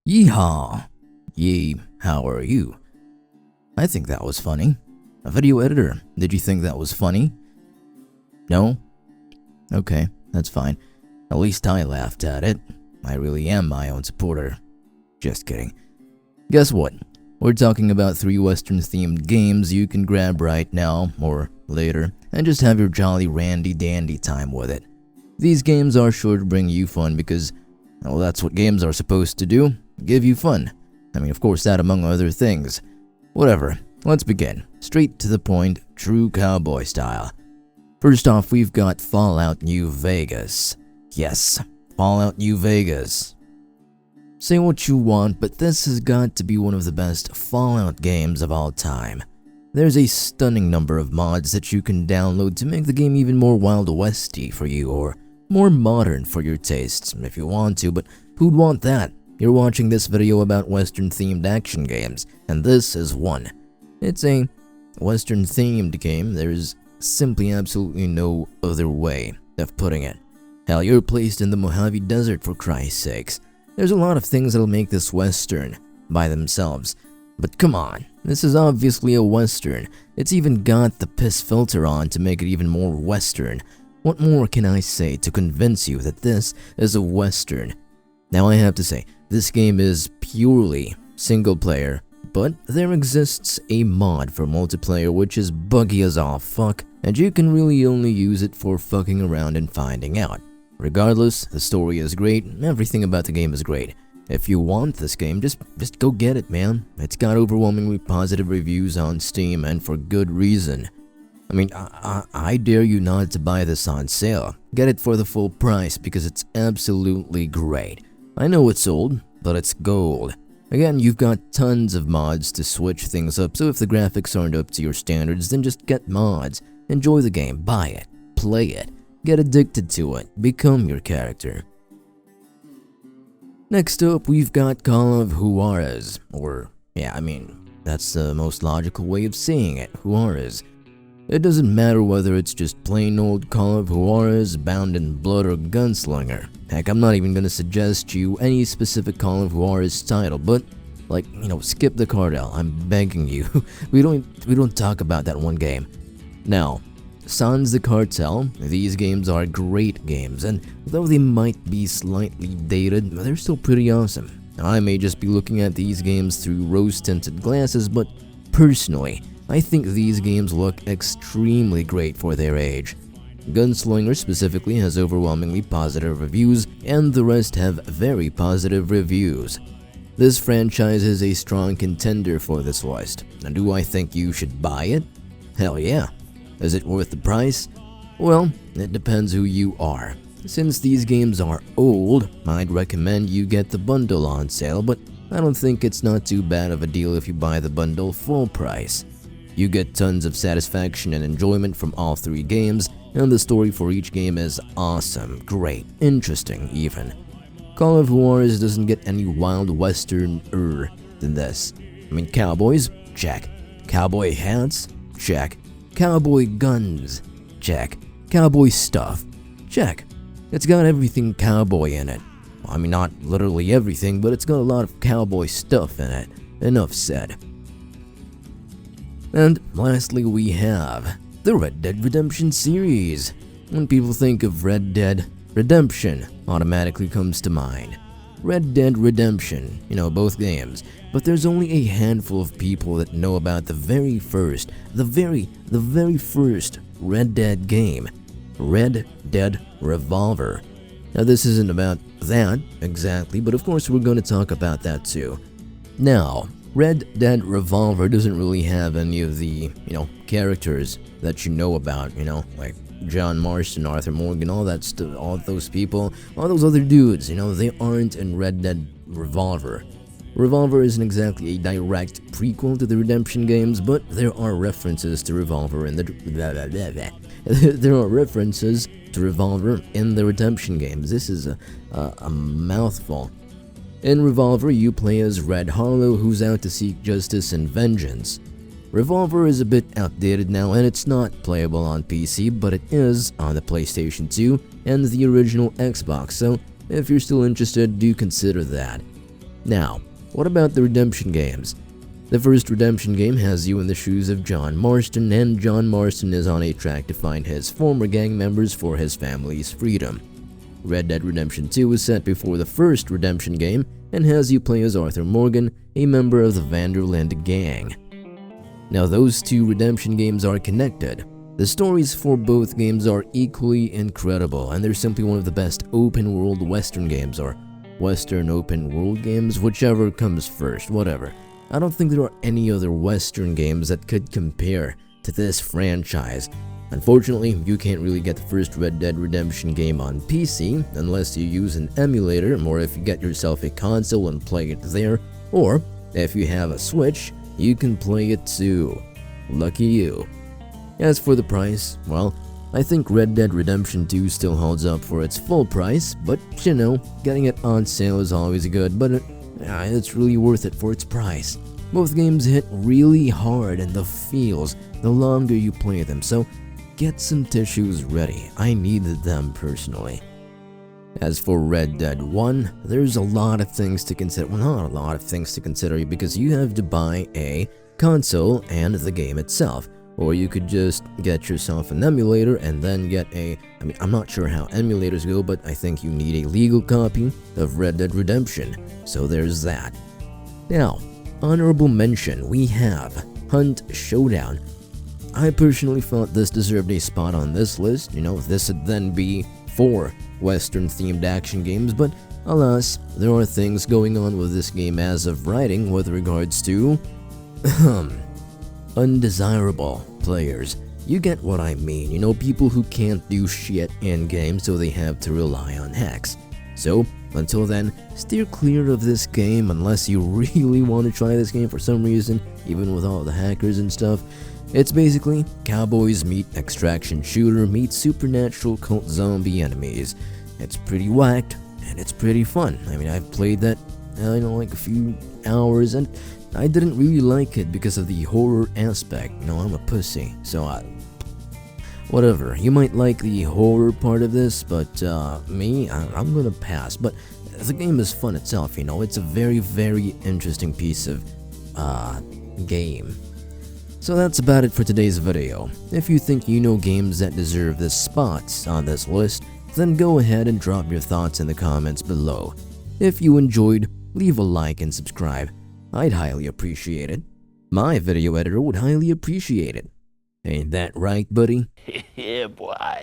Yeehaw! Yee, how are you? I think that was funny. A video editor, did you think that was funny? No? Okay, that's fine. At least I laughed at it. I really am my own supporter. Just kidding. Guess what? We're talking about 3 Western-themed games you can grab right now, or later, and just have your jolly randy-dandy time with it. These games are sure to bring you fun because, well, that's what games are supposed to do, give you fun. I mean, of course, that among other things. Whatever, let's begin. Straight to the point, true cowboy style. First off, we've got Fallout New Vegas. Yes, Fallout New Vegas. Say what you want, but this has got to be one of the best Fallout games of all time. There's a stunning number of mods that you can download to make the game even more Wild Westy for you, or more modern for your tastes if you want to, but who'd want that? You're watching this video about Western-themed action games, and this is one. It's a Western-themed game. There's simply absolutely no other way of putting it. Hell, you're placed in the Mojave Desert, for Christ's sakes. There's a lot of things that'll make this Western by themselves. But come on, this is obviously a Western. It's even got the piss filter on to make it even more Western. What more can I say to convince you that this is a Western? Now I have to say, this game is purely single player, but there exists a mod for multiplayer which is buggy as all fuck, and you can really only use it for fucking around and finding out. Regardless, the story is great, everything about the game is great. If you want this game, just go get it, man. It's got overwhelmingly positive reviews on Steam, and for good reason. I mean, I dare you not to buy this on sale. Get it for the full price because it's absolutely great. I know it's old, but it's gold. Again, you've got tons of mods to switch things up, so if the graphics aren't up to your standards, then just get mods. Enjoy the game, buy it, play it. Get addicted to it, become your character. Next up, we've got Call of Juarez, or, yeah, I mean, that's the most logical way of saying it, Juarez. It doesn't matter whether it's just plain old Call of Juarez, Bound in Blood, or Gunslinger. Heck, I'm not even gonna suggest you any specific Call of Juarez title, but, like, skip the cartel, I'm begging you. we don't talk about that one game. Now, sans the cartel, these games are great games, and though they might be slightly dated, they're still pretty awesome. I may just be looking at these games through rose-tinted glasses, but personally, I think these games look extremely great for their age. Gunslinger specifically has overwhelmingly positive reviews, and the rest have very positive reviews. This franchise is a strong contender for this list, and do I think you should buy it? Hell yeah. Is it worth the price? Well, it depends who you are. Since these games are old, I'd recommend you get the bundle on sale, but I don't think it's not too bad of a deal if you buy the bundle full price. You get tons of satisfaction and enjoyment from all 3 games, and the story for each game is awesome, great, interesting even. Call of Juarez doesn't get any Wild Western-er than this. I mean, cowboys? Check. Cowboy hats? Check. Cowboy guns? Check. Cowboy stuff? Check. It's got everything cowboy in it. Well, I mean, not literally everything, but it's got a lot of cowboy stuff in it. Enough said. And lastly, we have the Red Dead Redemption series. When people think of Red Dead, Redemption automatically comes to mind. Red Dead Redemption, both games, but there's only a handful of people that know about the very first Red Dead game, Red Dead Revolver. Now this isn't about that exactly, but of course we're going to talk about that too. Now, Red Dead Revolver doesn't really have any of the, characters that you know about, like John Marston, Arthur Morgan, all that stuff, all those people, all those other dudes, they aren't in Red Dead Revolver. Revolver isn't exactly a direct prequel to the Redemption games, but there are references to Revolver in the Redemption games. This is a mouthful. In Revolver, you play as Red Harlow, who's out to seek justice and vengeance. Revolver is a bit outdated now, and it's not playable on PC, but it is on the PlayStation 2 and the original Xbox, so if you're still interested, do consider that. Now, what about the redemption games? The first redemption game has you in the shoes of John Marston, and John Marston is on a track to find his former gang members for his family's freedom. Red Dead Redemption 2 is set before the first redemption game and has you play as Arthur Morgan, a member of the Vanderlinde gang. Now, those two redemption games are connected. The stories for both games are equally incredible, and they're simply one of the best open-world Western games, or Western open-world games, whichever comes first, whatever. I don't think there are any other Western games that could compare to this franchise. Unfortunately, you can't really get the first Red Dead Redemption game on PC unless you use an emulator, or if you get yourself a console and play it there, or if you have a Switch, you can play it too. Lucky you. As for the price, well, I think Red Dead Redemption 2 still holds up for its full price, but you know, getting it on sale is always good, but it's really worth it for its price. Both games hit really hard in the feels the longer you play them, so get some tissues ready. I needed them personally. As for Red Dead 1, there's a lot of things to consider. Well, not a lot of things to consider because you have to buy a console and the game itself. Or you could just get yourself an emulator and then get I'm not sure how emulators go, but I think you need a legal copy of Red Dead Redemption. So there's that. Now, honorable mention, we have Hunt Showdown. I personally thought this deserved a spot on this list. You know, this would then be 4 Western-themed action games, but alas, there are things going on with this game as of writing with regards to undesirable players. You get what I mean, you know, people who can't do shit in-game, so they have to rely on hacks. So, until then, steer clear of this game unless you really want to try this game for some reason, even with all the hackers and stuff. It's basically cowboys meet extraction shooter meet supernatural cult zombie enemies. It's pretty whacked, and it's pretty fun. I mean, I've played that, like a few hours, and I didn't really like it because of the horror aspect. You know, I'm a pussy, so whatever. You might like the horror part of this, but me, I'm gonna pass. But the game is fun itself, you know. It's a very, very interesting piece of game. So that's about it for today's video. If you think you know games that deserve this spot on this list, then go ahead and drop your thoughts in the comments below. If you enjoyed, leave a like and subscribe. I'd highly appreciate it. My video editor would highly appreciate it. Ain't that right, buddy? Yeah, boy.